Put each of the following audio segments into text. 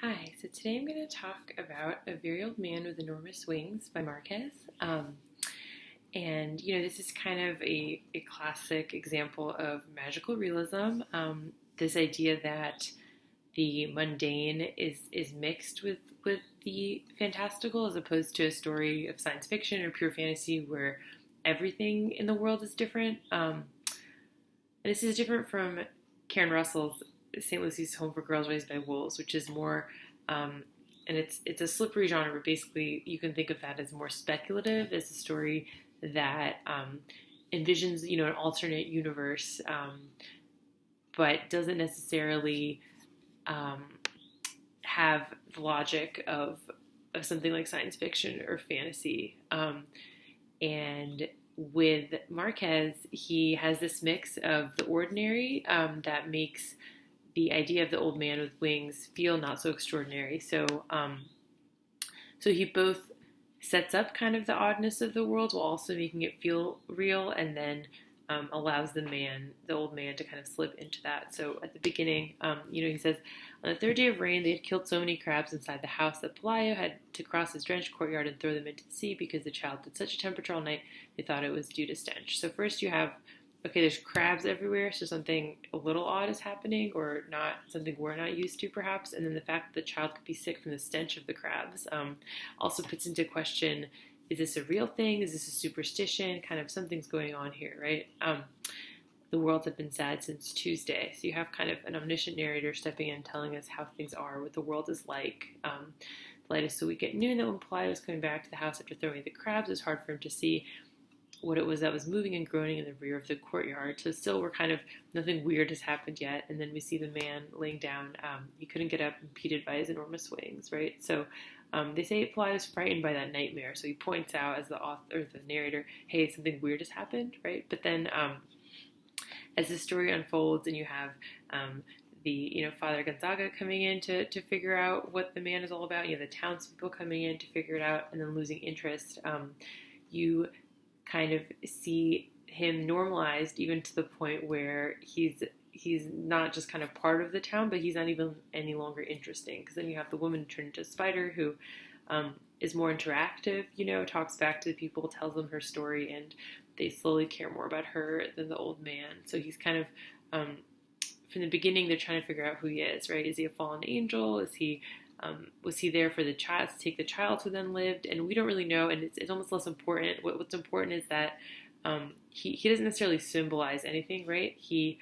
Hi, so today I'm going to talk about A Very Old Man with Enormous Wings by Marquez. This is kind of a classic example of magical realism. This idea that the mundane is mixed with the fantastical as opposed to a story of science fiction or pure fantasy where everything in the world is different. And this is different from Karen Russell's St. Lucy's Home for Girls Raised by Wolves, which is more, and it's a slippery genre, but basically you can think of that as more speculative, as a story that envisions, an alternate universe, but doesn't necessarily have the logic of something like science fiction or fantasy. And with Marquez, he has this mix of the ordinary that makes the idea of the old man with wings feel not so extraordinary. So he both sets up kind of the oddness of the world while also making it feel real, and then allows the old man, to kind of slip into that. So at the beginning, he says, on the third day of rain, they had killed so many crabs inside the house that Pelayo had to cross his drenched courtyard and throw them into the sea because the child had such a temperature all night they thought it was due to stench. So first you have, okay, there's crabs everywhere, so something a little odd is happening, or not something we're not used to perhaps. And then the fact that the child could be sick from the stench of the crabs also puts into question, is this a real thing? Is this a superstition? Kind of something's going on here, right? The world had been sad since Tuesday. So you have kind of an omniscient narrator stepping in, telling us how things are, what the world is like. The latest week at noon that when Pelayo was coming back to the house after throwing the crabs, it was hard for him to see what it was that was moving and groaning in the rear of the courtyard. So still we're kind of, nothing weird has happened yet. And then we see the man laying down. He couldn't get up, impeded by his enormous wings, right? So they say Pelayo is frightened by that nightmare. So he points out as the author, or the narrator, hey, something weird has happened, right? But then as the story unfolds and you have the Father Gonzaga coming in to figure out what the man is all about, the townspeople coming in to figure it out, and then losing interest, you kind of see him normalized even to the point where he's not just kind of part of the town, but he's not even any longer interesting. Because then you have the woman turned into a spider who is more interactive, talks back to the people, tells them her story, and they slowly care more about her than the old man. So he's kind of, from the beginning, they're trying to figure out who he is, right? Is he a fallen angel? Was he there for the child, to take the child who then lived? And we don't really know, and it's almost less important. What's important is that he doesn't necessarily symbolize anything, right? He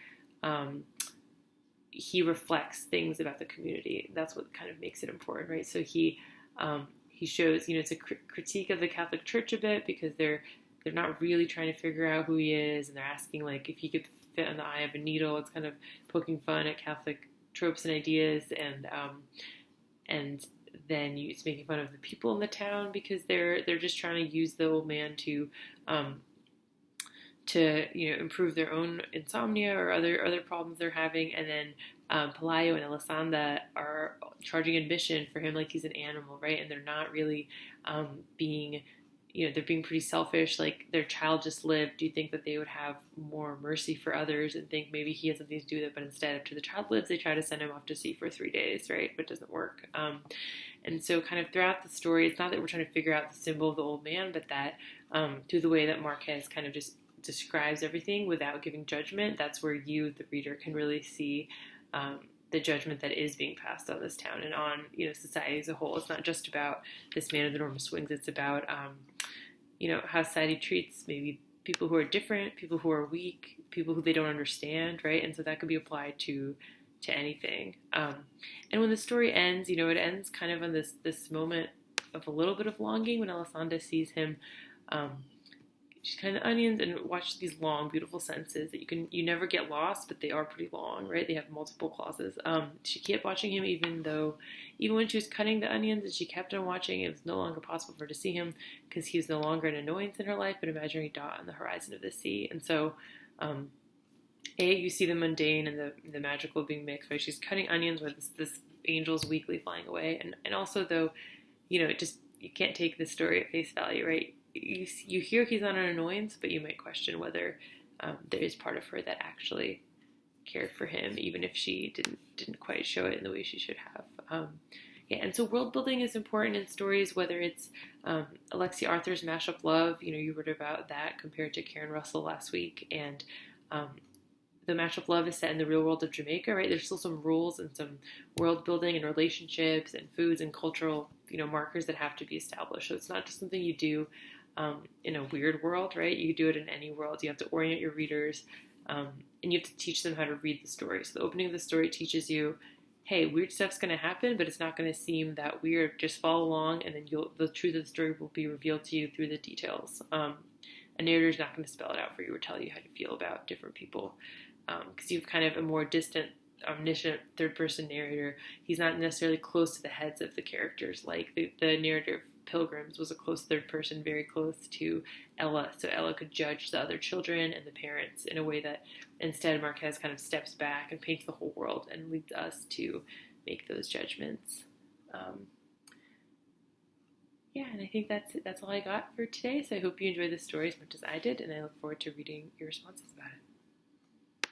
reflects things about the community. That's what kind of makes it important, right? So he shows, it's a critique of the Catholic Church a bit, because they're not really trying to figure out who he is, and they're asking like if he could fit on the eye of a needle. It's kind of poking fun at Catholic tropes and ideas, and then it's making fun of the people in the town because they're just trying to use the old man to improve their own insomnia or other problems they're having. And then Pelayo and Elisanda are charging admission for him like he's an animal, right? And they're not really they're being pretty selfish. Like, their child just lived. Do you think that they would have more mercy for others and think maybe he has something to do with it? But instead, after the child lives, they try to send him off to sea for 3 days, right? But it doesn't work. And so kind of throughout the story, it's not that we're trying to figure out the symbol of the old man, but that through the way that Marquez kind of just describes everything without giving judgment, that's where you, the reader, can really see the judgment that is being passed on this town and on society as a whole. It's not just about this man with enormous wings. It's about how society treats maybe people who are different, people who are weak, people who they don't understand, right? And so that could be applied to anything. And when the story ends, it ends kind of on this moment of a little bit of longing when Elisanda sees him she's kind of onions and watch these long, beautiful sentences that you never get lost, but they are pretty long, right? They have multiple clauses. She kept watching him even when she was cutting the onions, and she kept on watching. It was no longer possible for her to see him because he was no longer an annoyance in her life, but an imaginary dot on the horizon of the sea. And so, you see the mundane and the magical being mixed, right? She's cutting onions with this angel's weekly flying away. And also, though, you can't take this story at face value, right? You hear he's not an annoyance, but you might question whether there is part of her that actually cared for him, even if she didn't quite show it in the way she should have. Yeah, and so world building is important in stories, whether it's Alexia Arthur's Mashup Love. You wrote about that compared to Karen Russell last week, and um, the Mashup Love is set in the real world of Jamaica, right? There's still some rules and some world building and relationships and foods and cultural, markers that have to be established. So it's not just something you do in a weird world, right? You do it in any world. You have to orient your readers, and you have to teach them how to read the story. So the opening of the story teaches you, hey, weird stuff's going to happen, but it's not going to seem that weird. Just follow along, and then the truth of the story will be revealed to you through the details. A narrator is not going to spell it out for you or tell you how to feel about different people, because you have kind of a more distant, omniscient third-person narrator. He's not necessarily close to the heads of the characters. Like the narrator of Pilgrims was a close third person, very close to Ella, so Ella could judge the other children and the parents in a way that instead Marquez kind of steps back and paints the whole world and leads us to make those judgments. Yeah, and I think that's all I got for today. So I hope you enjoyed this story as much as I did, and I look forward to reading your responses about it.